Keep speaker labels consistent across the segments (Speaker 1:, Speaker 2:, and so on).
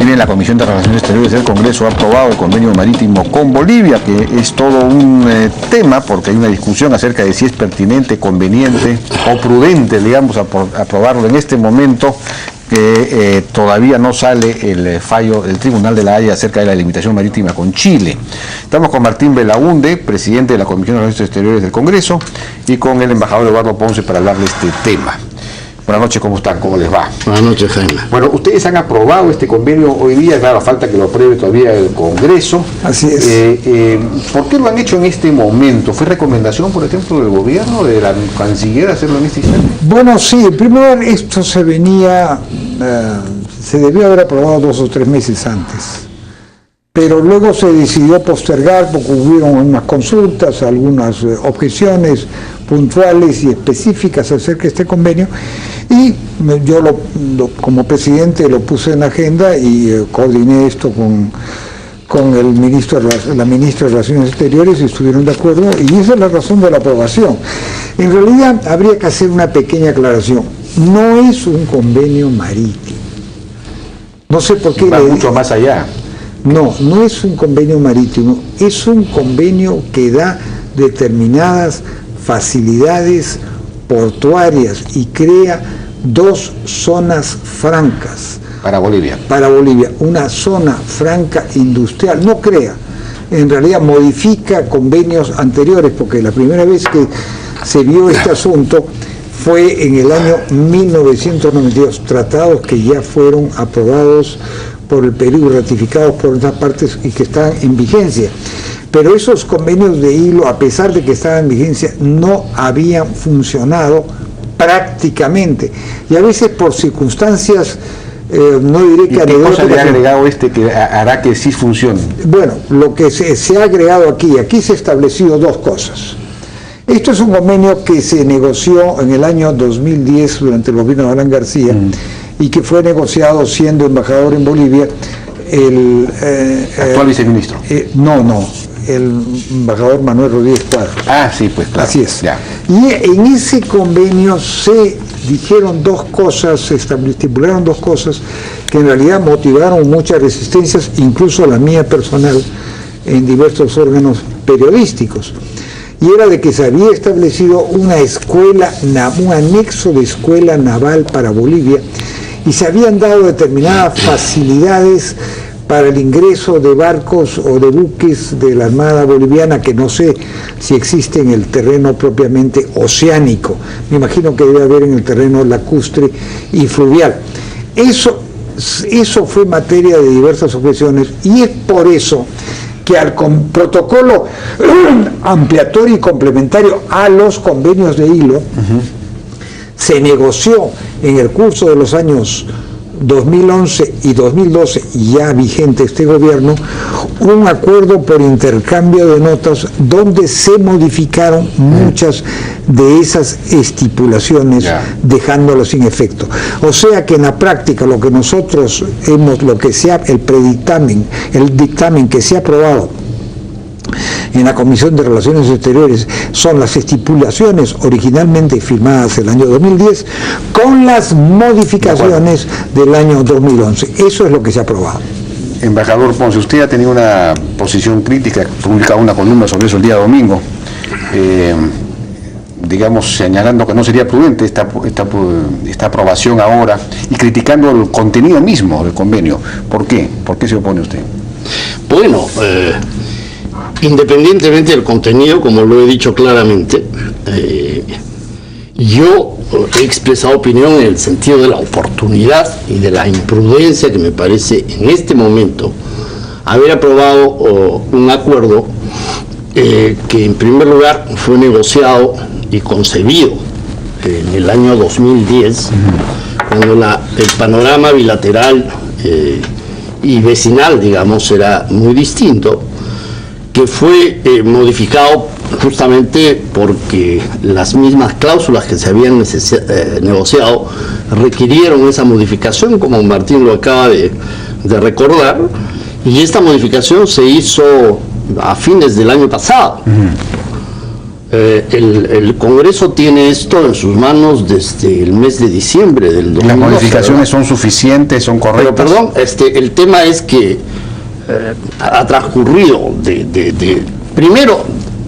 Speaker 1: Bien, la Comisión de Relaciones Exteriores del Congreso ha aprobado el convenio marítimo con Bolivia, que es todo un tema, porque hay una discusión acerca de si es pertinente, conveniente o prudente, digamos, aprobarlo en este momento, que todavía no sale el fallo del Tribunal de la Haya acerca de la limitación marítima con Chile. Estamos con Martín Belaunde, presidente de la Comisión de Relaciones Exteriores del Congreso, y con el embajador Eduardo Ponce para hablar de este tema. Buenas noches, ¿cómo están? ¿Cómo les va?
Speaker 2: Buenas noches, Jaime.
Speaker 1: Bueno, ustedes han aprobado este convenio hoy día, claro, falta que lo apruebe todavía el Congreso.
Speaker 2: Así es.
Speaker 1: ¿Por qué lo han hecho en este momento? ¿Fue recomendación, por ejemplo, del gobierno, de la canciller, hacerlo en este instante?
Speaker 2: Bueno, sí, en primer lugar, esto se debió haber aprobado 2 o 3 meses antes. Pero luego se decidió postergar porque hubieron unas consultas, algunas objeciones puntuales y específicas acerca de este convenio, y yo como presidente lo puse en la agenda y coordiné esto con la ministra de Relaciones Exteriores y estuvieron de acuerdo, y esa es la razón de la aprobación. En realidad habría que hacer una pequeña aclaración. No es un convenio marítimo. No sé por qué.
Speaker 1: Va mucho más allá.
Speaker 2: No es un convenio marítimo, es un convenio que da determinadas facilidades portuarias y crea 2 zonas francas.
Speaker 1: Para Bolivia.
Speaker 2: Para Bolivia, una zona franca industrial, no crea, en realidad modifica convenios anteriores, porque la primera vez que se vio este asunto fue en el año 1992, tratados que ya fueron aprobados por el Perú, ratificados por otras partes y que están en vigencia. Pero esos convenios de hilo, a pesar de que estaban en vigencia, no habían funcionado prácticamente. Y a veces por circunstancias, no diré que...
Speaker 1: ¿Y qué cosa le ha agregado que hará que sí funcione?
Speaker 2: Bueno, lo que se ha agregado aquí se ha establecido 2 cosas. Esto es un convenio que se negoció en el año 2010 durante el gobierno de Alan García, y que fue negociado siendo embajador en Bolivia el
Speaker 1: actual viceministro.
Speaker 2: El embajador Manuel Rodríguez Cuadra.
Speaker 1: Ah, sí, pues claro.
Speaker 2: Así es.
Speaker 1: Ya.
Speaker 2: Y en ese convenio se dijeron 2 cosas, se estipularon 2 cosas que en realidad motivaron muchas resistencias, incluso la mía personal, en diversos órganos periodísticos. Y era de que se había establecido una escuela, un anexo de escuela naval para Bolivia, y se habían dado determinadas facilidades para el ingreso de barcos o de buques de la Armada Boliviana, que no sé si existe en el terreno propiamente oceánico. Me imagino que debe haber en el terreno lacustre y fluvial. Eso fue materia de diversas objeciones, y es por eso que al protocolo ampliatorio y complementario a los convenios de hilo, se negoció en el curso de los años 2011 y 2012, ya vigente este gobierno, un acuerdo por intercambio de notas donde se modificaron muchas de esas estipulaciones, dejándolas sin efecto. O sea que en la práctica lo que nosotros el dictamen que se ha aprobado en la Comisión de Relaciones Exteriores son las estipulaciones originalmente firmadas el año 2010 con las modificaciones del año 2011. Eso es lo que se ha aprobado.
Speaker 1: Embajador Ponce, usted ha tenido una posición crítica, publicado una columna sobre eso el día domingo, digamos, señalando que no sería prudente esta aprobación ahora y criticando el contenido mismo del convenio. ¿Por qué? ¿Por qué se opone usted?
Speaker 3: Bueno, independientemente del contenido, como lo he dicho claramente, yo he expresado opinión en el sentido de la oportunidad y de la imprudencia que me parece en este momento haber aprobado un acuerdo que en primer lugar fue negociado y concebido en el año 2010, cuando el panorama bilateral y vecinal, digamos, era muy distinto, que fue modificado justamente porque las mismas cláusulas que se habían negociado requirieron esa modificación, como Martín lo acaba de recordar, y esta modificación se hizo a fines del año pasado. el Congreso tiene esto en sus manos desde el mes de diciembre del 2012.
Speaker 1: ¿Las modificaciones son suficientes, son correctas?
Speaker 3: Pero perdón, el tema es que ha transcurrido primero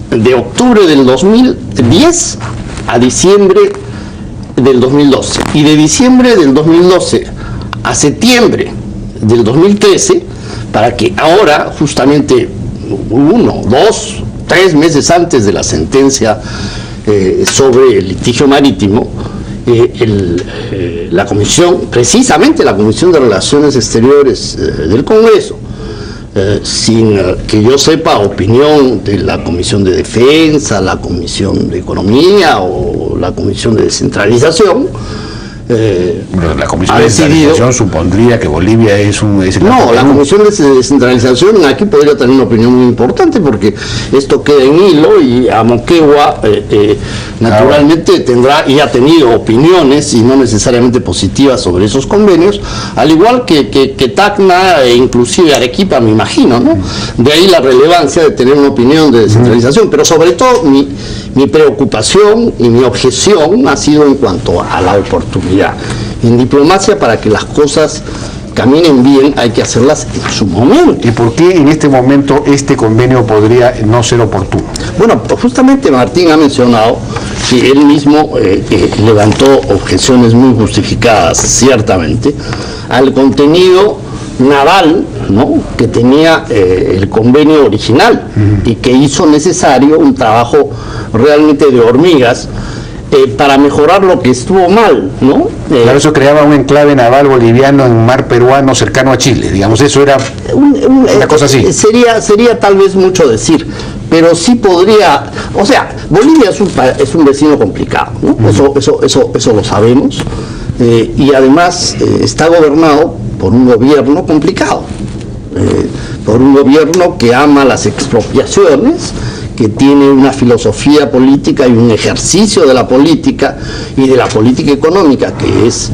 Speaker 3: de octubre del 2010 a diciembre del 2012, y de diciembre del 2012 a septiembre del 2013, para que ahora, justamente 1, 2, 3 meses antes de la sentencia sobre el litigio marítimo, la comisión, precisamente la Comisión de Relaciones Exteriores del Congreso, sin que yo sepa opinión de la Comisión de Defensa, la Comisión de Economía o la Comisión de Descentralización,
Speaker 1: la Comisión de Descentralización supondría que Bolivia es un...
Speaker 3: No, la Comisión de Descentralización aquí podría tener una opinión muy importante, porque esto queda en hilo, y a Moquegua naturalmente tendrá y ha tenido opiniones, y no necesariamente positivas, sobre esos convenios, al igual que Tacna e inclusive Arequipa, me imagino, ¿no? De ahí la relevancia de tener una opinión de descentralización, pero sobre todo mi preocupación y mi objeción ha sido en cuanto a la oportunidad. En diplomacia, para que las cosas caminen bien, hay que hacerlas en su momento.
Speaker 1: ¿Y por qué en este momento este convenio podría no ser oportuno?
Speaker 3: Bueno, justamente Martín ha mencionado que él mismo levantó objeciones muy justificadas, ciertamente, al contenido naval, ¿no?, que tenía el convenio original, y que hizo necesario un trabajo realmente de hormigas para mejorar lo que estuvo mal, ¿no?
Speaker 1: Claro, eso creaba un enclave naval boliviano en un mar peruano cercano a Chile, digamos, eso era una cosa así.
Speaker 3: Sería tal vez mucho decir, pero sí podría, o sea, Bolivia es un vecino complicado, ¿no? Eso lo sabemos, y además está gobernado por un gobierno complicado, por un gobierno que ama las expropiaciones, que tiene una filosofía política y un ejercicio de la política y de la política económica que es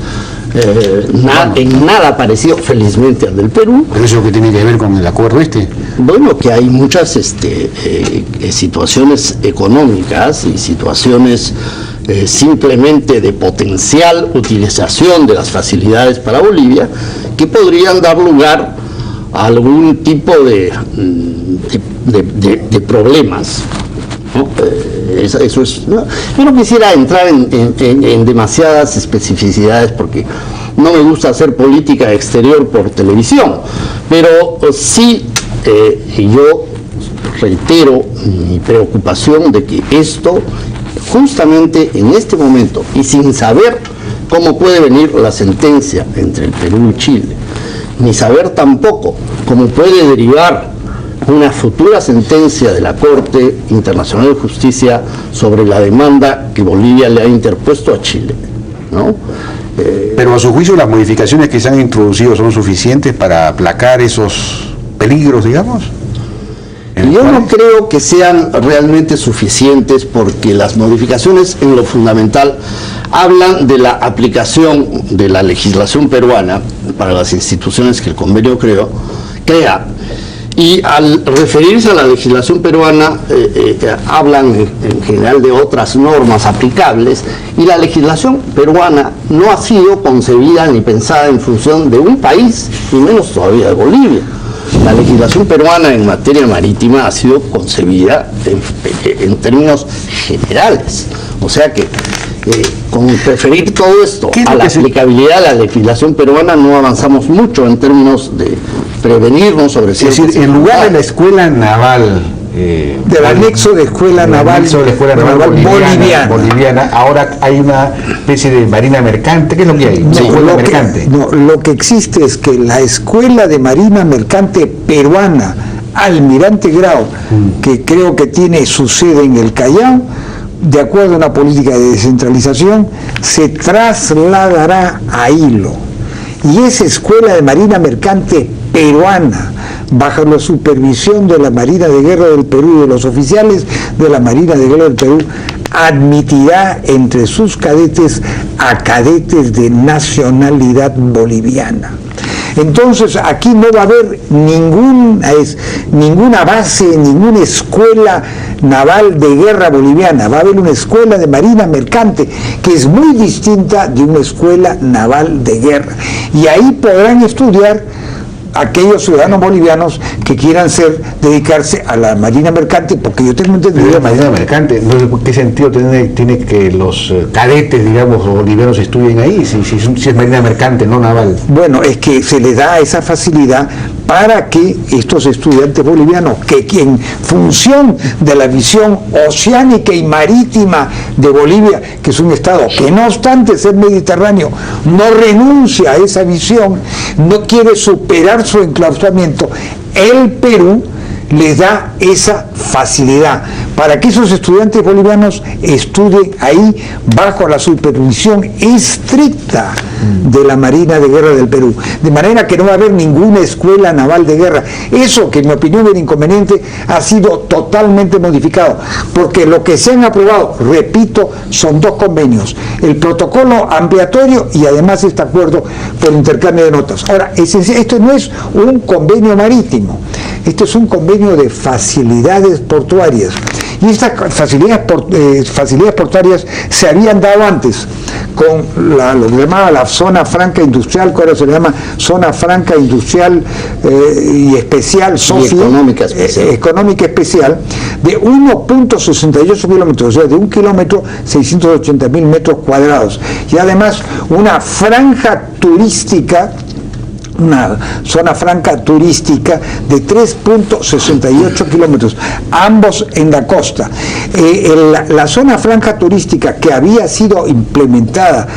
Speaker 3: en nada parecido, felizmente, al del Perú.
Speaker 1: ¿Pero eso qué tiene que ver con el acuerdo este?
Speaker 3: Bueno, que hay muchas situaciones económicas y situaciones simplemente de potencial utilización de las facilidades para Bolivia, que podrían dar lugar a algún tipo de problemas, ¿no? Eso es, ¿no? Yo no quisiera entrar en demasiadas especificidades, porque no me gusta hacer política exterior por televisión, pero sí yo reitero mi preocupación de que esto, justamente en este momento, y sin saber cómo puede venir la sentencia entre el Perú y Chile, ni saber tampoco cómo puede derivar una futura sentencia de la Corte Internacional de Justicia sobre la demanda que Bolivia le ha interpuesto a Chile, ¿no?
Speaker 1: Pero a su juicio, las modificaciones que se han introducido son suficientes para aplacar esos peligros, digamos.
Speaker 3: Yo no creo que sean realmente suficientes, porque las modificaciones, en lo fundamental, hablan de la aplicación de la legislación peruana para las instituciones que el convenio crea, y al referirse a la legislación peruana hablan en general de otras normas aplicables, y la legislación peruana no ha sido concebida ni pensada en función de un país, y menos todavía de Bolivia. La legislación peruana en materia marítima ha sido concebida en términos generales, o sea que con preferir todo esto a la aplicabilidad de la legislación peruana no avanzamos mucho en términos de prevenirnos sobre ciertas...
Speaker 1: Es decir, en lugar de la escuela naval...
Speaker 2: del anexo de escuela naval,
Speaker 1: boliviana, ahora hay una especie de marina mercante. ¿Qué es lo que hay?
Speaker 2: Lo que existe es que la escuela de marina mercante peruana, Almirante Grau, que creo que tiene su sede en el Callao, de acuerdo a una política de descentralización, se trasladará a Hilo. Y esa escuela de marina mercante peruana, bajo la supervisión de la Marina de Guerra del Perú y de los oficiales de la Marina de Guerra del Perú, admitirá entre sus cadetes a cadetes de nacionalidad boliviana. Entonces aquí no va a haber ninguna base, ninguna escuela naval de guerra boliviana, va a haber una escuela de marina mercante que es muy distinta de una escuela naval de guerra, y ahí podrán estudiar aquellos ciudadanos bolivianos que quieran dedicarse a la marina mercante, porque yo tengo entendido...
Speaker 1: La marina mercante, entonces, ¿qué sentido tiene que los cadetes, digamos, bolivianos estudien ahí, si es marina mercante, no naval?
Speaker 2: Bueno, es que se le da esa facilidad para que estos estudiantes bolivianos, que en función de la visión oceánica y marítima de Bolivia, que es un estado que no obstante ser mediterráneo, no renuncia a esa visión, no quiere superar su enclaustramiento, el Perú les da esa facilidad para que esos estudiantes bolivianos estudien ahí bajo la supervisión estricta de la Marina de Guerra del Perú, de manera que no va a haber ninguna escuela naval de guerra. Eso, que en mi opinión era inconveniente, ha sido totalmente modificado, porque lo que se han aprobado, repito, son 2 convenios: el protocolo ampliatorio y además este acuerdo por intercambio de notas. Ahora, esto no es un convenio marítimo, este es un convenio de facilidades portuarias. Y estas facilidades portuarias se habían dado antes con lo que se llamaba la zona franca industrial, que ahora se le llama zona franca industrial y especial,
Speaker 3: económica especial,
Speaker 2: económica especial, de 1.68 kilómetros, o sea, de 1 kilómetro 680.000 metros cuadrados, y además una franja turística, una zona franca turística de 3.68 kilómetros, ambos en la costa. La zona franca turística que había sido implementada,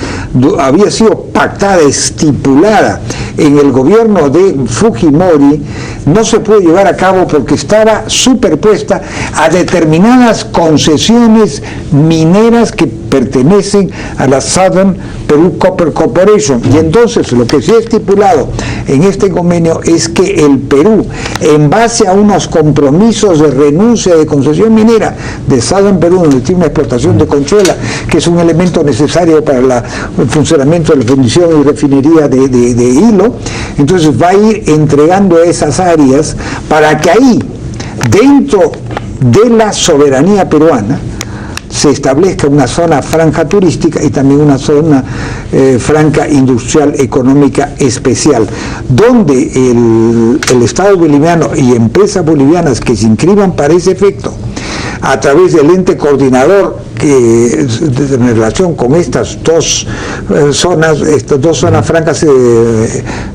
Speaker 2: había sido pactada, estipulada en el gobierno de Fujimori, no se pudo llevar a cabo porque estaba superpuesta a determinadas concesiones mineras que pertenecen a la Southern Peru Copper Corporation. Y entonces lo que se ha estipulado en este convenio es que el Perú, en base a unos compromisos de renuncia de concesión minera de Southern Perú, donde tiene una explotación de conchuela, que es un elemento necesario para el funcionamiento de la fundición y refinería de hilo, entonces va a ir entregando esas áreas para que ahí, dentro de la soberanía peruana, se establezca una zona franca turística y también una zona franca industrial económica especial, donde el Estado boliviano y empresas bolivianas que se inscriban para ese efecto, a través del ente coordinador que en relación con estas dos zonas francas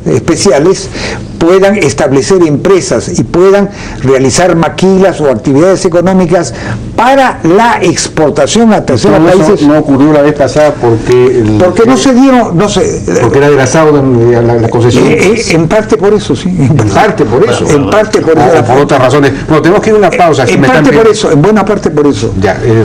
Speaker 2: especiales, puedan establecer empresas y puedan realizar maquilas o actividades económicas para la exportación a terceros países.
Speaker 1: No ocurrió la vez pasada porque
Speaker 2: no se dieron, no sé,
Speaker 1: porque era de la concesión.
Speaker 2: En parte por eso, sí. En parte por eso.
Speaker 1: Por otras razones. Bueno, tenemos que ir a una pausa.
Speaker 2: En parte por eso, en buena parte por eso.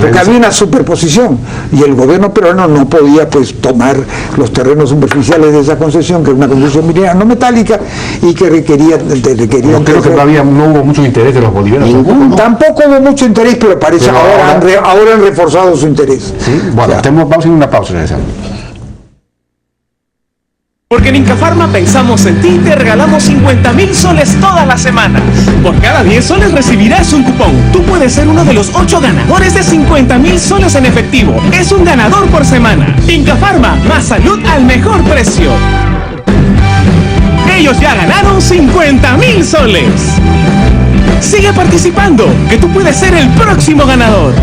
Speaker 2: Porque había una superposición y el gobierno peruano no podía pues tomar los terrenos superficiales de esa concesión, que era una concesión minera no metálica y que requerían.
Speaker 1: Yo creo que no hubo mucho interés de los bolivianos.
Speaker 2: Tampoco hubo mucho interés, pero parece que ahora han reforzado su interés.
Speaker 1: ¿Sí? Bueno, vamos a ir a una pausa, regresamos.
Speaker 4: Porque en Incafarma pensamos en ti y te regalamos 50.000 soles todas las semanas. Por cada 10 soles recibirás un cupón. Tú puedes ser uno de los 8 ganadores de 50.000 soles en efectivo. Es un ganador por semana. Incafarma, más salud al mejor precio. Ellos ya ganaron 50.000 soles. Sigue participando, que tú puedes ser el próximo ganador.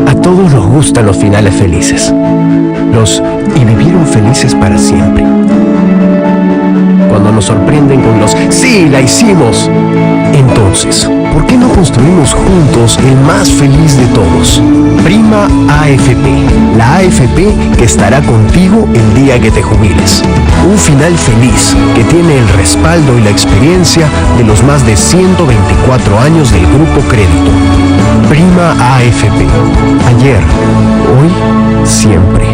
Speaker 5: A todos nos gustan los finales felices. Y vivieron felices para siempre. Cuando nos sorprenden con los ¡sí, la hicimos! Entonces, ¿por qué no construimos juntos el más feliz de todos? Prima AFP, la AFP que estará contigo el día que te jubiles. Un final feliz que tiene el respaldo y la experiencia de los más de 124 años del Grupo Crédito. Prima AFP. Ayer, hoy, siempre.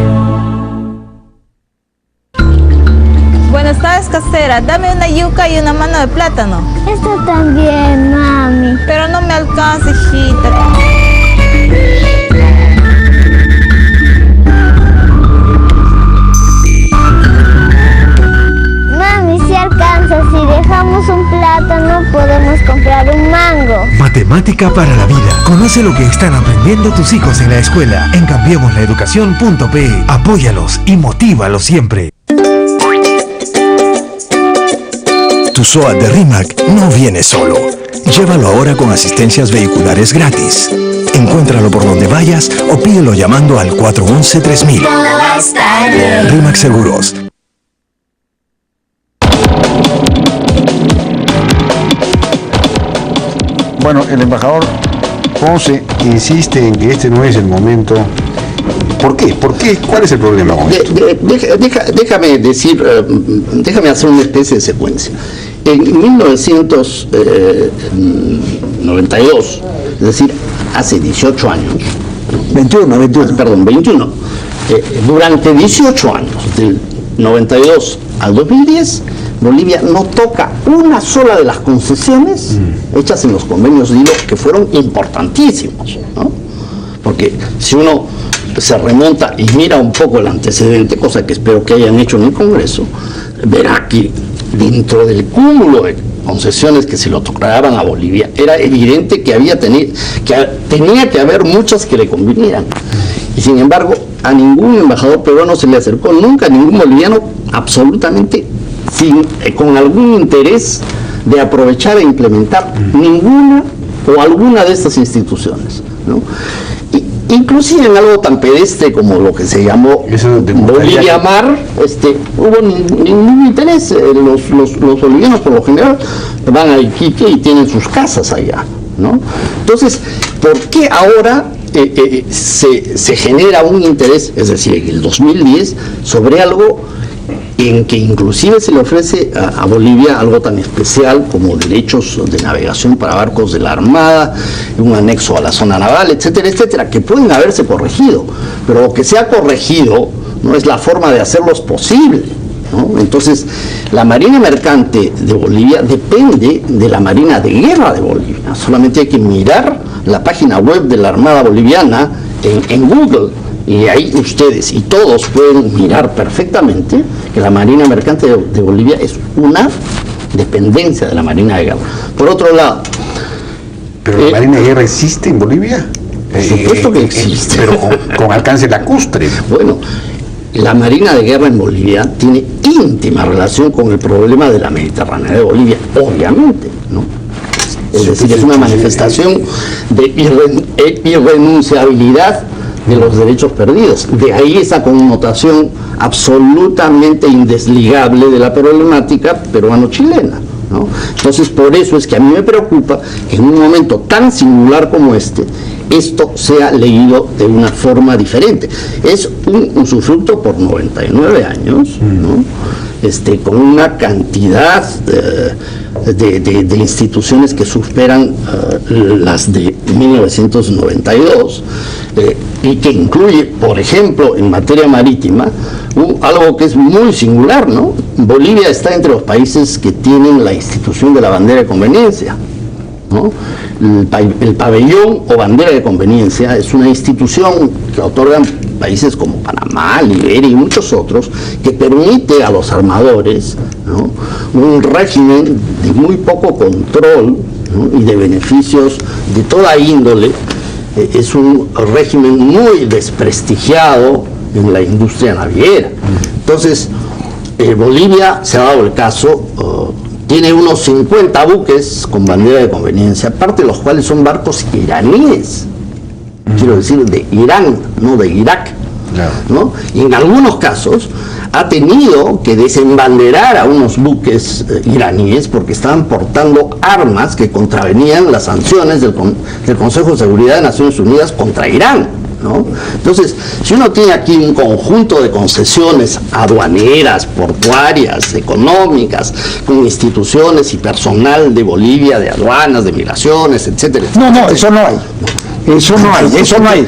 Speaker 6: Buenas tardes, casera. Dame una yuca y una mano de plátano.
Speaker 7: Esto también, mami.
Speaker 6: Pero no me alcanza, hijita.
Speaker 7: dar un mango.
Speaker 8: Matemática para la vida. Conoce lo que están aprendiendo tus hijos en la escuela en cambiamoslaeducación.pe. Apóyalos y motívalos siempre.
Speaker 9: Tu SOAT de RIMAC no viene solo. Llévalo ahora con asistencias vehiculares gratis. Encuéntralo por donde vayas o pídelo llamando al 411-3000. RIMAC Seguros.
Speaker 1: Bueno, el embajador Ponce insiste en que este no es el momento. ¿Por qué? ¿Por qué? ¿Cuál es el problema con esto?
Speaker 3: Déjame hacer una especie de secuencia. En 1992, es decir, hace 18 años.
Speaker 2: 21.
Speaker 3: Perdón, 21. Durante 18 años, del 92 al 2010, Bolivia no toca una sola de las concesiones hechas en los convenios de hilo, que fueron importantísimos, ¿no? Porque si uno se remonta y mira un poco el antecedente, cosa que espero que hayan hecho en el Congreso, verá que dentro del cúmulo de concesiones que se le otorgaban a Bolivia, era evidente que tenía que haber muchas que le convinieran. Y sin embargo, a ningún embajador peruano se le acercó nunca, a ningún boliviano, absolutamente con algún interés de aprovechar e implementar ninguna o alguna de estas instituciones, ¿no? Inclusive en algo tan pedestre como lo que se llamó Bolivia Mar, hubo ningún interés. Los bolivianos por lo general van a Iquique y tienen sus casas allá, ¿no? Entonces, ¿por qué ahora se genera un interés, es decir, en el 2010, sobre algo en que inclusive se le ofrece a Bolivia algo tan especial como derechos de navegación para barcos de la Armada, un anexo a la zona naval, etcétera, etcétera, que pueden haberse corregido, pero lo que se ha corregido no es la forma de hacerlos posible, ¿no? Entonces, la Marina Mercante de Bolivia depende de la Marina de Guerra de Bolivia. Solamente hay que mirar la página web de la Armada Boliviana en Google, y ahí ustedes y todos pueden mirar perfectamente que la Marina Mercante de Bolivia es una dependencia de la Marina de Guerra. Por otro lado,
Speaker 1: ¿pero la Marina de Guerra existe en Bolivia?
Speaker 3: Por supuesto que existe.
Speaker 1: Pero con alcance lacustre.
Speaker 3: Bueno, la Marina de Guerra en Bolivia tiene íntima relación con el problema de la Mediterránea de Bolivia, obviamente, ¿no? Es decir, es una manifestación de irrenunciabilidad de los derechos perdidos. De ahí esa connotación absolutamente indesligable de la problemática peruano-chilena, ¿no? Entonces, por eso es que a mí me preocupa que en un momento tan singular como este, esto sea leído de una forma diferente. Es un usufructo por 99 años, ¿no? Con una cantidad de instituciones que superan las de 1992, y que incluye, por ejemplo, en materia marítima, algo que es muy singular, ¿no? Bolivia está entre los países que tienen la institución de la bandera de conveniencia, ¿no? El pabellón o bandera de conveniencia es una institución que otorgan países como Panamá, Liberia y muchos otros, que permite a los armadores, ¿no?, un régimen de muy poco control, ¿no?, y de beneficios de toda índole. Es un régimen muy desprestigiado en la industria naviera. Entonces, Bolivia, se ha dado el caso, tiene unos 50 buques con bandera de conveniencia, parte de los cuales son barcos iraníes, quiero decir, de Irán, no de Irak, ¿no? Y en algunos casos ha tenido que desembanderar a unos buques iraníes porque estaban portando armas que contravenían las sanciones del Consejo de Seguridad de Naciones Unidas contra Irán, ¿no? Entonces, si uno tiene aquí un conjunto de concesiones aduaneras, portuarias, económicas, con instituciones y personal de Bolivia, de aduanas, de migraciones, etcétera, etcétera.
Speaker 2: No, eso no hay. Eso no hay, eso no hay.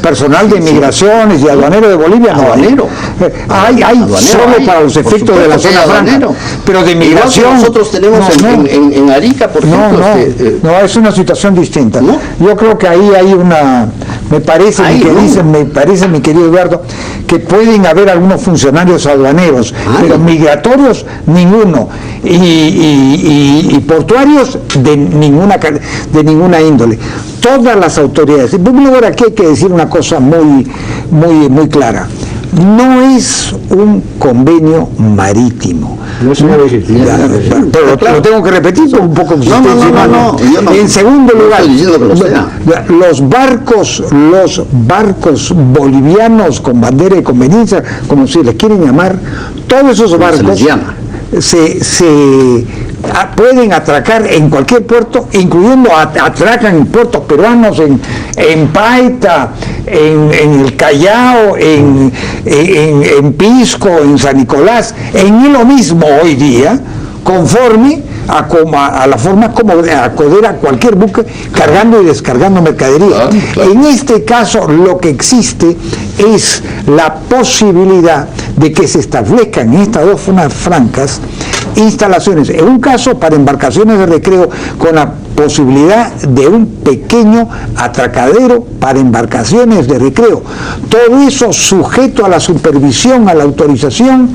Speaker 2: Personal de migraciones y aduanero de Bolivia no hay. Hay solo para los efectos de la zona franca. Pero de migración.
Speaker 3: Nosotros tenemos en Arica, por ejemplo.
Speaker 2: No, es una situación distinta. Yo creo que ahí hay Me parece, mi querido Eduardo, que pueden haber algunos funcionarios aduaneros, pero migratorios ninguno, y portuarios de ninguna índole. Todas las autoridades. En primer lugar, aquí hay que decir una cosa muy clara. No es un convenio marítimo.
Speaker 1: No se puede decir.
Speaker 2: Pero lo tengo que repetir por un poco de insistencia.
Speaker 3: No.
Speaker 2: En segundo lugar, los barcos bolivianos con bandera de conveniencia, como se les quieren llamar, todos esos barcos pueden atracar en cualquier puerto, incluyendo atracan en puertos peruanos, en Paita, en el Callao, en Pisco, en San Nicolás, en lo mismo hoy día, conforme a la forma como acudir a cualquier buque cargando y descargando mercadería. Claro. En este caso lo que existe es la posibilidad de que se establezcan en estas dos zonas francas instalaciones, en un caso para embarcaciones de recreo, con la posibilidad de un pequeño atracadero para embarcaciones de recreo. Todo eso sujeto a la supervisión, a la autorización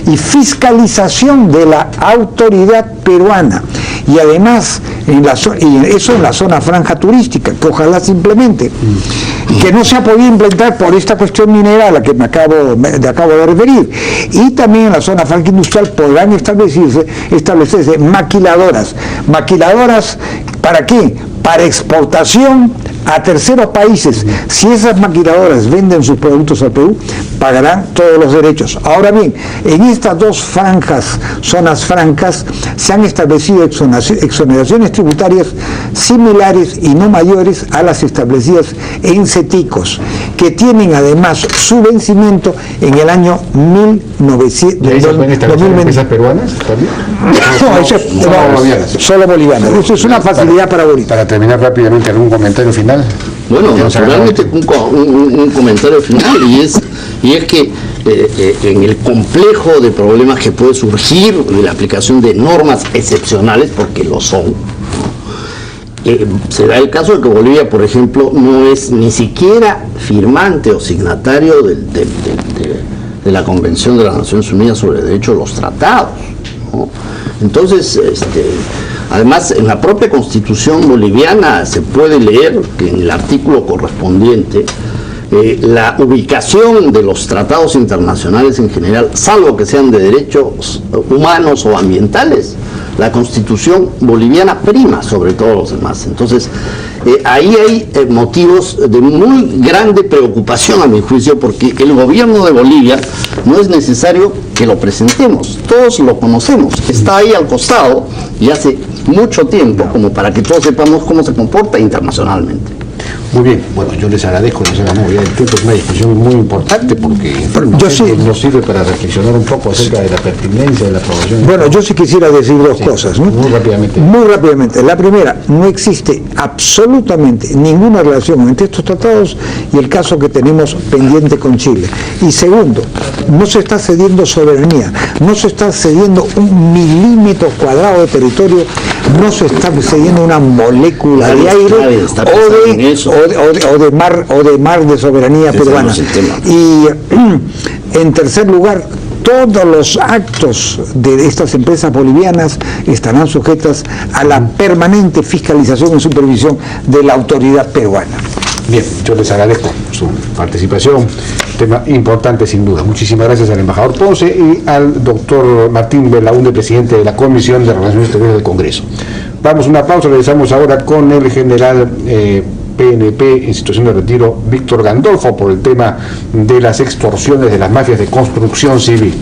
Speaker 2: y fiscalización de la autoridad peruana. Y además, eso en la zona franja turística, que ojalá se implemente, que no se ha podido implementar por esta cuestión minera a la que me acabo de referir. Y también en la zona franca industrial podrán establecerse maquiladoras. ¿Maquiladoras para qué? Para exportación a terceros países. Si esas maquiladoras venden sus productos al Perú, pagarán todos los derechos. Ahora bien, en estas dos zonas francas, se han establecido exoneraciones tributarias similares y no mayores a las establecidas en CETICOS, que tienen además su vencimiento en el año 1920.
Speaker 1: ¿Empresas peruanas también?
Speaker 2: Solo bolivianas. Eso es una facilidad para Bolivia.
Speaker 1: Para terminar rápidamente, ¿algún comentario final?
Speaker 3: Bueno, naturalmente un comentario final, y es que en el complejo de problemas que puede surgir de la aplicación de normas excepcionales, porque lo son, se da el caso de que Bolivia, por ejemplo, no es ni siquiera firmante o signatario de la Convención de las Naciones Unidas sobre el Derecho de los Tratados, ¿no? Entonces, además, en la propia Constitución boliviana se puede leer que en el artículo correspondiente la ubicación de los tratados internacionales en general, salvo que sean de derechos humanos o ambientales, la Constitución boliviana prima sobre todos los demás. Entonces, ahí hay motivos de muy grande preocupación, a mi juicio, porque el gobierno de Bolivia no es necesario que lo presentemos, todos lo conocemos, está ahí al costado y hace mucho tiempo como para que todos sepamos cómo se comporta internacionalmente.
Speaker 1: Muy bien, bueno, yo les agradezco, no se vamos, el tiempo es una discusión muy importante porque nos sirve para reflexionar un poco acerca de la pertinencia de la aprobación.
Speaker 2: Bueno, yo sí quisiera decir dos cosas, ¿no? Muy rápidamente. La primera, no existe absolutamente ninguna relación entre estos tratados y el caso que tenemos pendiente con Chile. Y segundo, no se está cediendo soberanía, no se está cediendo un milímetro cuadrado de territorio, no se está cediendo una molécula de aire o de mar de soberanía peruana. Y en tercer lugar, todos los actos de estas empresas bolivianas estarán sujetas a la permanente fiscalización y supervisión de la autoridad peruana.
Speaker 1: Bien, yo les agradezco su participación, tema importante sin duda. Muchísimas gracias al embajador Ponce y al doctor Martín Belaúnde, presidente de la Comisión de Relaciones Exteriores del Congreso. Vamos a una pausa, regresamos ahora con el general PNP en situación de retiro, Víctor Gandolfo, por el tema de las extorsiones de las mafias de construcción civil.